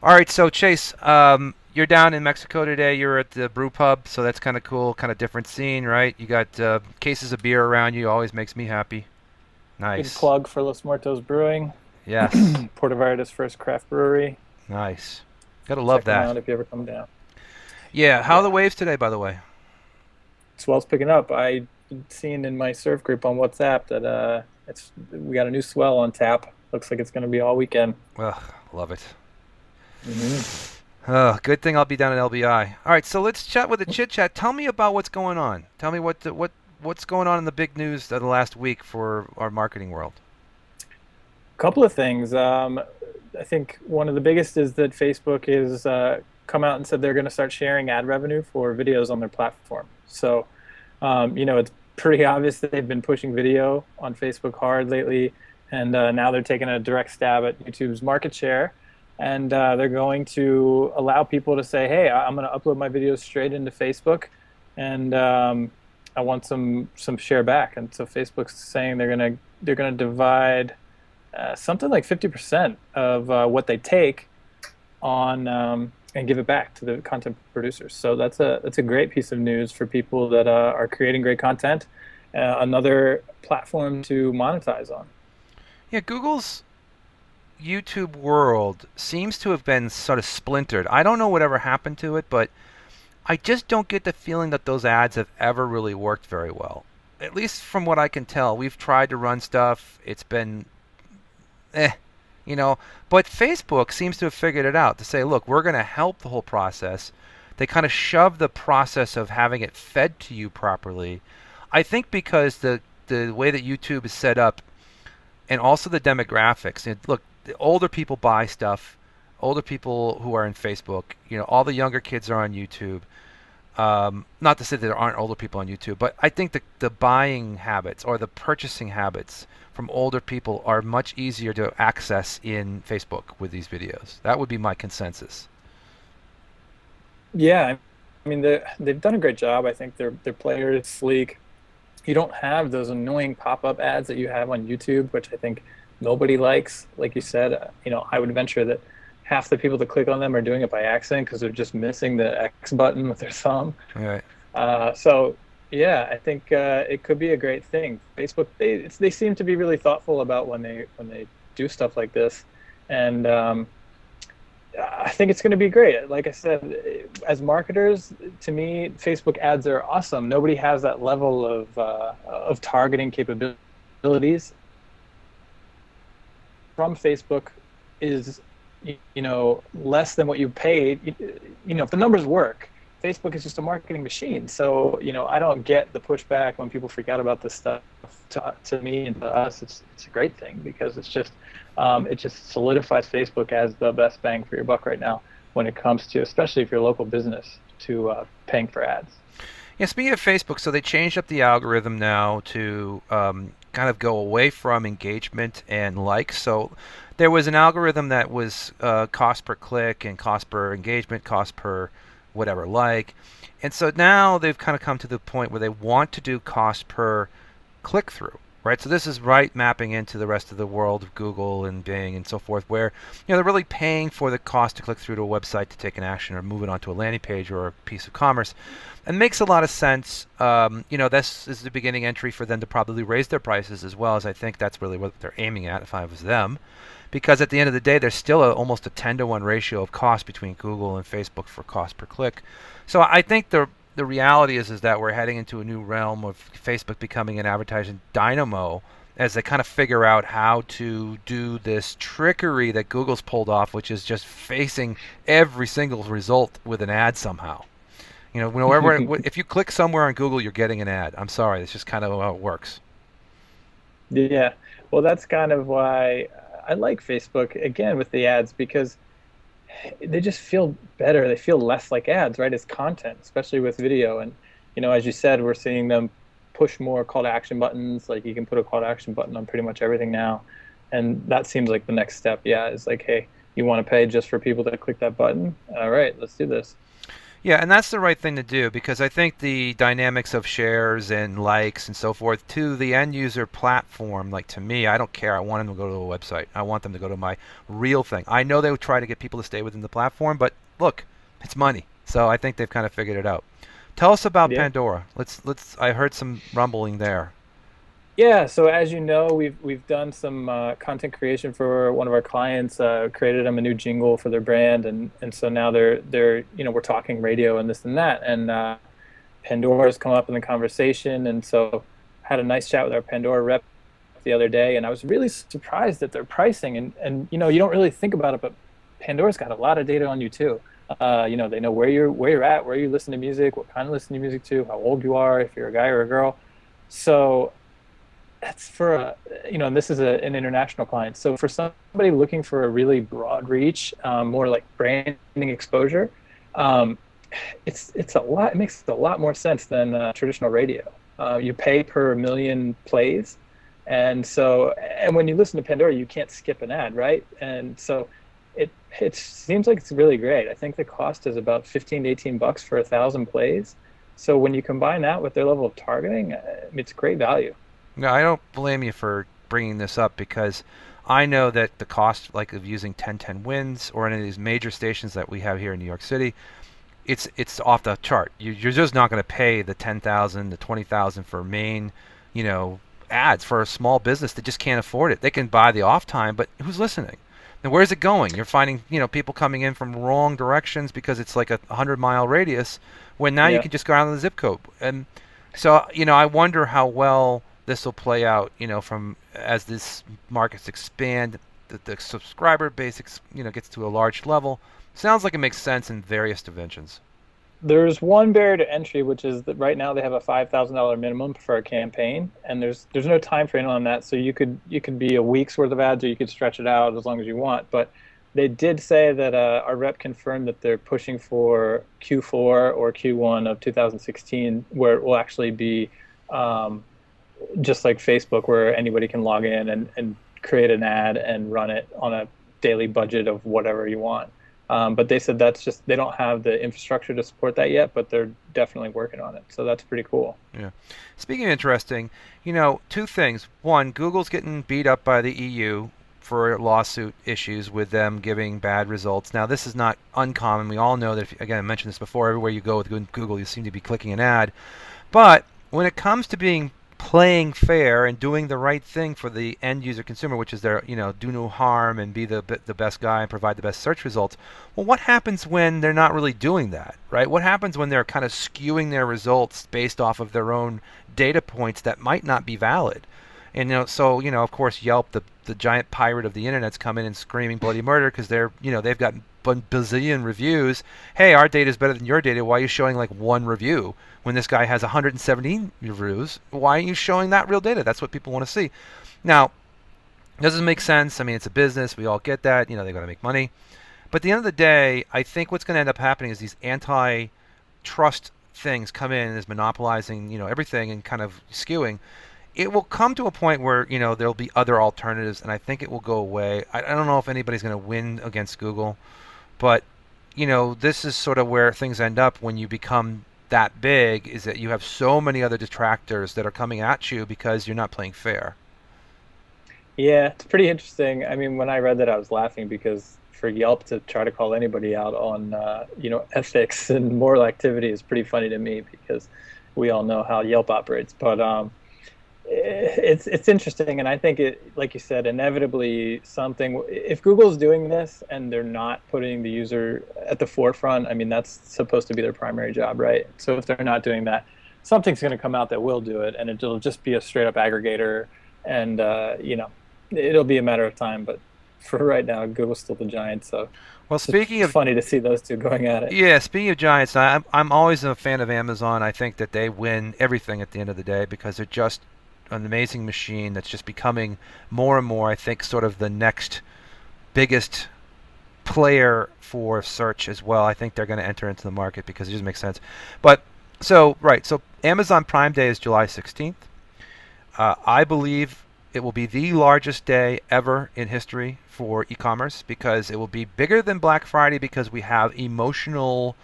All right, so Chase, you're down in Mexico today. You're at the brew pub, so that's kind of cool, kind of different scene, right? You got cases of beer around you, always makes me happy. Big Nice. plug for Los Muertos Brewing, Yes. Puerto Vallarta's first craft brewery. Nice. Gotta love Check them that. out if you ever come down. Yeah, how are the Yeah, waves today, by the way? swell's picking up. I seen in my surf group on WhatsApp that it's we got a new swell on tap. Looks like it's going to be all weekend. Ugh, love it. hmm Good thing I'll be down at LBI. All right, so let's chat with the chit chat. Tell me about what's going on. Tell me what's going on in the big news of the last week for our marketing world. Couple of things. I think one of the biggest is that Facebook is come out and said they're going to start sharing ad revenue for videos on their platform. So, it's pretty obvious that they've been pushing video on Facebook hard lately, and now they're taking a direct stab at YouTube's market share, and they're going to allow people to say, "Hey, I'm going to upload my videos straight into Facebook, and I want some share back." And so Facebook's saying they're gonna divide something like 50% of what they take on and give it back to the content producers. So that's a great piece of news for people that are creating great content. Another platform to monetize on. Yeah, Google's YouTube world seems to have been sort of splintered. I don't know whatever happened to it, but I just don't get the feeling that those ads have ever really worked very well. At least from what I can tell, we've tried to run stuff. It's been eh, you know. But Facebook seems to have figured it out to say, look, we're going to help the whole process. They kind of shove the process of having it fed to you properly. I think because the way that YouTube is set up, and also the demographics. And look, the older people buy stuff. Older people who are in Facebook, all the younger kids are on YouTube. Not to say that there aren't older people on YouTube, but I think the buying habits or the purchasing habits from older people are much easier to access in Facebook with these videos. That would be my consensus. Yeah, I mean they've done a great job. I think their player is sleek. You don't have those annoying pop-up ads that you have on YouTube, which I think nobody likes. Like you said, I would venture that half the people that click on them are doing it by accident because they're just missing the X button with their thumb. All right. So yeah, I think it could be a great thing. Facebook, they seem to be really thoughtful about when they do stuff like this, and I think it's going to be great. Like I said, as marketers, to me, Facebook ads are awesome. Nobody has that level of targeting capabilities from Facebook is less than what you paid. If the numbers work, Facebook is just a marketing machine. So I don't get the pushback when people freak out about this stuff. To me and to us, it's a great thing because it just solidifies Facebook as the best bang for your buck right now when it comes to, especially if you're a local business, to paying for ads. Yeah, speaking of Facebook, so they changed up the algorithm now to kind of go away from engagement and likes. So there was an algorithm that was cost per click and cost per engagement, cost per whatever like. And so now they've kind of come to the point where they want to do cost per click through. Right, so this is right mapping into the rest of the world of Google and Bing and so forth, where they're really paying for the cost to click through to a website to take an action or move it onto a landing page or a piece of commerce. It makes a lot of sense. This is the beginning entry for them to probably raise their prices as well, as I think that's really what they're aiming at if I was them. Because at the end of the day, there's still almost a 10-to-1 ratio of cost between Google and Facebook for cost per click. So I think the reality is that we're heading into a new realm of Facebook becoming an advertising dynamo as they kind of figure out how to do this trickery that Google's pulled off, which is just facing every single result with an ad somehow. Wherever if you click somewhere on Google, you're getting an ad. I'm sorry, that's just kind of how it works. Yeah, well, that's kind of why I like Facebook again with the ads because they just feel better. They feel less like ads, right? It's content, especially with video. And, as you said, we're seeing them push more call to action buttons. Like you can put a call to action button on pretty much everything now. And that seems like the next step. Yeah, it's like, hey, you want to pay just for people that click that button? All right, let's do this. Yeah, and that's the right thing to do because I think the dynamics of shares and likes and so forth to the end user platform, like to me, I don't care. I want them to go to a website. I want them to go to my real thing. I know they would try to get people to stay within the platform, but look, it's money. So I think they've kind of figured it out. Tell us about Yeah. Pandora. Let's I heard some rumbling there. Yeah, so as you know, we've done some content creation for one of our clients, created them a new jingle for their brand, and so now they're we're talking radio and this and that, and Pandora's come up in the conversation, and so had a nice chat with our Pandora rep the other day, and I was really surprised at their pricing, and you don't really think about it, but Pandora's got a lot of data on you too. They know where you're at, where you listen to music, what kind of listen to music to, how old you are, if you're a guy or a girl. So that's for and this is an international client. So for somebody looking for a really broad reach, more like branding exposure, um, it's a lot. It makes a lot more sense than traditional radio. You pay per million plays, and when you listen to Pandora, you can't skip an ad, right? And so it seems like it's really great. I think the cost is about 15 to 18 bucks for 1,000 plays. So when you combine that with their level of targeting, it's great value. No, I don't blame you for bringing this up because I know that the cost, like of using 1010 Wins or any of these major stations that we have here in New York City, it's off the chart. You're just not going to pay the 10,000, the 20,000 for main, you know, ads for a small business that just can't afford it. They can buy the off time, but who's listening? And where's it going? You're finding, people coming in from wrong directions because it's like a 100-mile radius when now you Yeah. can just go out of the zip code. And so, I wonder how well this will play out, from as this markets expand, the subscriber base, gets to a large level. Sounds like it makes sense in various dimensions. There's one barrier to entry, which is that right now they have a $5,000 minimum for a campaign, and there's no time frame on that. So you could be a week's worth of ads, or you could stretch it out as long as you want. But they did say that our rep confirmed that they're pushing for Q4 or Q1 of 2016, where it will actually be um, just like Facebook, where anybody can log in and create an ad and run it on a daily budget of whatever you want. But they said that's just they don't have the infrastructure to support that yet, but they're definitely working on it. So that's pretty cool. Yeah. Speaking of interesting, two things. One, Google's getting beat up by the EU for lawsuit issues with them giving bad results. Now, this is not uncommon. We all know that, again, I mentioned this before, everywhere you go with Google, you seem to be clicking an ad. But when it comes to being playing fair and doing the right thing for the end user consumer, which is their, do no harm and be the best guy and provide the best search results. Well, what happens when they're not really doing that, right? What happens when they're kind of skewing their results based off of their own data points that might not be valid? And so of course Yelp, the giant pirate of the internet's coming and screaming bloody murder because they've got bazillion reviews. Hey, our data is better than your data. Why are you showing like one review when this guy has 117 reviews? Why aren't you showing that real data? That's what people want to see. Now, doesn't make sense. I mean, it's a business. We all get that. They got to make money. But at the end of the day, I think what's going to end up happening is these antitrust things come in and is monopolizing, everything and kind of skewing. It will come to a point where there'll be other alternatives, and I think it will go away. I don't know if anybody's going to win against Google, but this is sort of where things end up when you become that big, is that you have so many other detractors that are coming at you because you're not playing fair. Yeah, it's pretty interesting. I mean, when I read that, I was laughing because for Yelp to try to call anybody out on ethics and moral activity is pretty funny to me because we all know how Yelp operates. But it's interesting, and I think it, like you said, inevitably something. If Google's doing this and they're not putting the user at the forefront, I mean that's supposed to be their primary job, right? So if they're not doing that, something's going to come out that will do it, and it'll just be a straight up aggregator, and it'll be a matter of time. But for right now, Google's still the giant, so Well, it's just speaking of funny to see those two going at it. yeah, speaking of giants, I'm always a fan of Amazon. I think that they win everything at the end of the day because they're just an amazing machine that's just becoming more and more, I think, sort of the next biggest player for search as well. I think they're going to enter into the market because it just makes sense. But so Amazon Prime Day is July 16th. I believe it will be the largest day ever in history for e-commerce because it will be bigger than Black Friday because we have emotional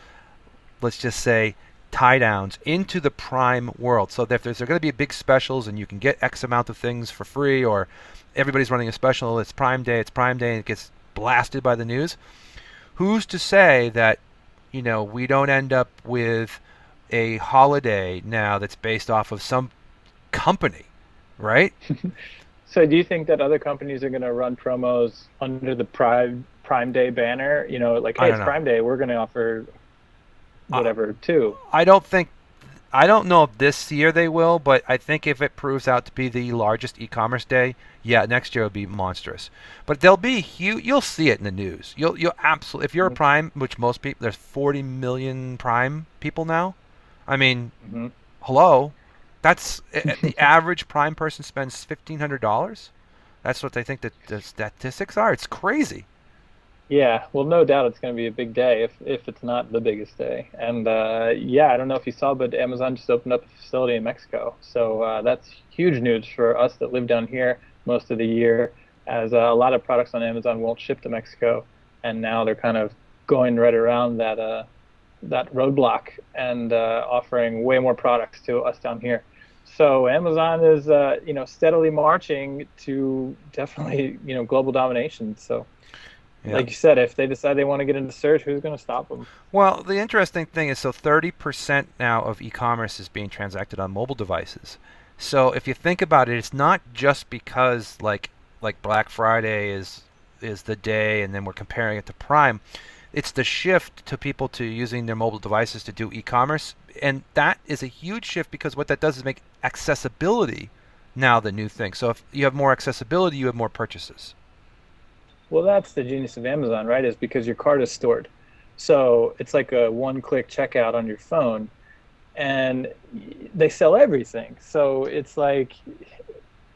let's just say, tie downs into the Prime world. So that if there's going to be big specials and you can get X amount of things for free, or everybody's running a special, it's Prime Day, and it gets blasted by the news. Who's to say that, we don't end up with a holiday now that's based off of some company, right? So do you think that other companies are going to run promos under the Prime Day banner? Like, I hey, don't it's know. Prime Day, we're going to offer I, whatever too. I don't think I don't know if this year they will, but I think if it proves out to be the largest e-commerce day, yeah, next year will be monstrous. But there'll be huge. You'll see it in the news. You'll absolutely. If you're a Prime, which most people, there's 40 million Prime people now. I mean, Mm-hmm. hello, that's the average Prime person spends $1,500. That's what they think that the statistics are. It's crazy. Yeah, well, no doubt it's going to be a big day if it's not the biggest day. And yeah, I don't know if you saw, but Amazon just opened up a facility in Mexico. So that's huge news for us that live down here most of the year, as a lot of products on Amazon won't ship to Mexico, and now they're kind of going right around that roadblock and offering way more products to us down here. So Amazon is steadily marching to definitely global domination. So Yeah. like you said, if they decide they want to get into search, who's going to stop them? Well, the interesting thing is, so 30% now of e-commerce is being transacted on mobile devices. So if you think about it, it's not just because like Black Friday is the day, and then we're comparing it to Prime. It's the shift to people to using their mobile devices to do e-commerce, and that is a huge shift because what that does is make accessibility now the new thing. So if you have more accessibility, you have more purchases. Well, that's the genius of Amazon, right? Is because your cart is stored. So it's like a one-click checkout on your phone, and they sell everything. So it's like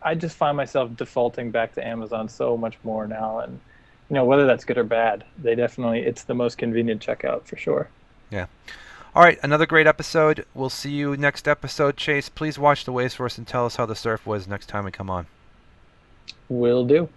I just find myself defaulting back to Amazon so much more now, and whether that's good or bad, it's the most convenient checkout for sure. Yeah. All right, another great episode. We'll see you next episode. Chase, please watch the waves for us and tell us how the surf was next time we come on. Will do.